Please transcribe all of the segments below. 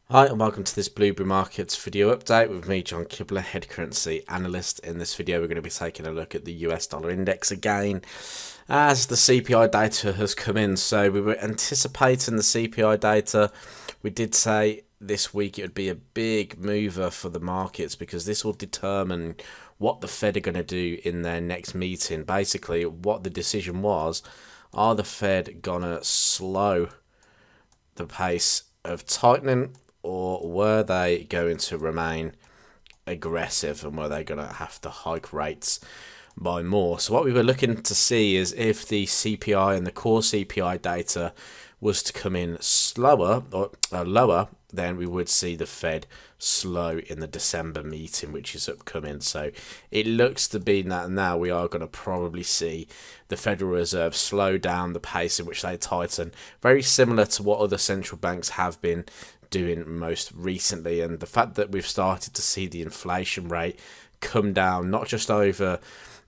Hi and welcome to this Blueberry Markets video update with me, John Kibler, head currency analyst. In this video we're going to be taking a look at the US dollar index again as the CPI data has come in. So we were anticipating the CPI data. We did say this week it would be a big mover for the markets because this will determine what the Fed are going to do in their next meeting. Basically what the decision was, are the Fed going to slow the pace of tightening, or were they going to remain aggressive, and were they going to have to hike rates by more? So what we were looking to see is if the CPI and the core CPI data was to come in slower or lower, then we would see the Fed slow in the December meeting, which is upcoming. So it looks to be that now we are going to probably see the Federal Reserve slow down the pace in which they tighten, very similar to what other central banks have been doing most recently. And the fact that we've started to see the inflation rate come down, not just over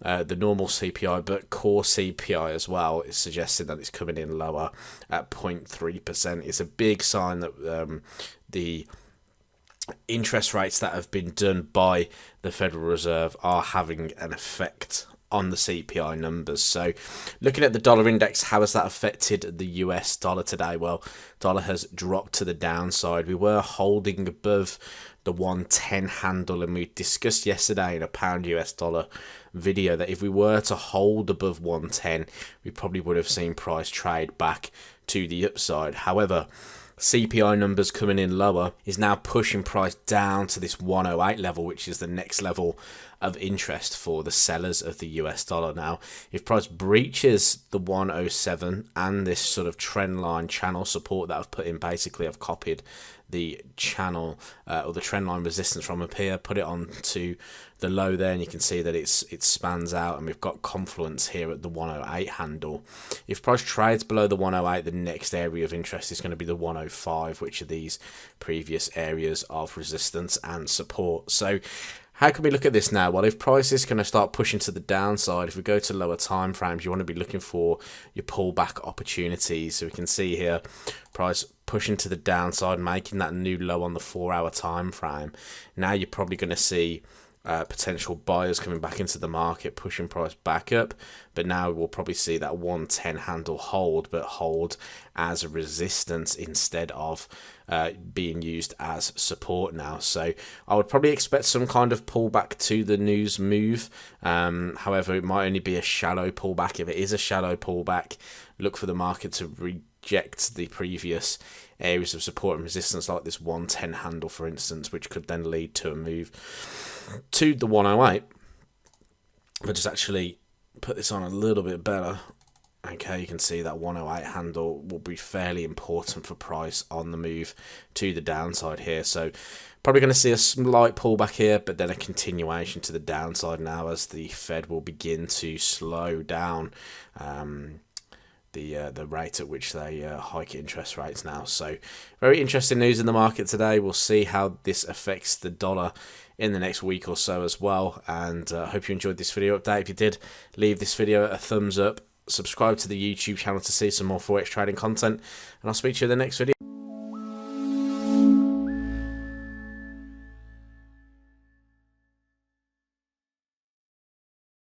the normal CPI but core CPI as well, is suggesting that it's coming in lower at 0.3%. It's a big sign that the interest rates that have been done by the Federal Reserve are having an effect on the CPI numbers. So looking at the dollar index, how has that affected the US dollar today? Well, dollar has dropped to the downside. We were holding above the 110 handle, and we discussed yesterday in a pound US dollar video that if we were to hold above 110, we probably would have seen price trade back to the upside. However, CPI numbers coming in lower is now pushing price down to this 108 level, which is the next level of interest for the sellers of the US dollar. Now, if price breaches the 107 and this sort of trend line channel support that I've put in, basically I've copied the channel or the trend line resistance from up here, put it on to the low there, and you can see that it spans out, and we've got confluence here at the 108 handle. If price trades below the 108, the next area of interest is going to be the 105, which are these previous areas of resistance and support. So how can we look at this now? Well, if price is going to start pushing to the downside, if we go to lower time frames, you want to be looking for your pullback opportunities. So we can see here price pushing to the downside, making that new low on the 4-hour time frame. Now you're probably going to see potential buyers coming back into the market, pushing price back up. But now we'll probably see that 110 handle hold, but hold as a resistance instead of being used as support now. So I would probably expect some kind of pullback to the news move. However, it might only be a shallow pullback. If it is a shallow pullback, look for the market to reject the previous areas of support and resistance, like this 110 handle, for instance, which could then lead to a move to the 108. But just actually put this on a little bit better. Okay, you can see that 108 handle will be fairly important for price on the move to the downside here. So probably going to see a slight pullback here, but then a continuation to the downside now as the Fed will begin to slow down the rate at which they hike interest rates now. So very interesting news in the market today. We'll see how this affects the dollar in the next week or so as well. And I hope you enjoyed this video update. If you did, leave this video a thumbs up. Subscribe to the YouTube channel to see some more Forex trading content, and I'll speak to you in the next video.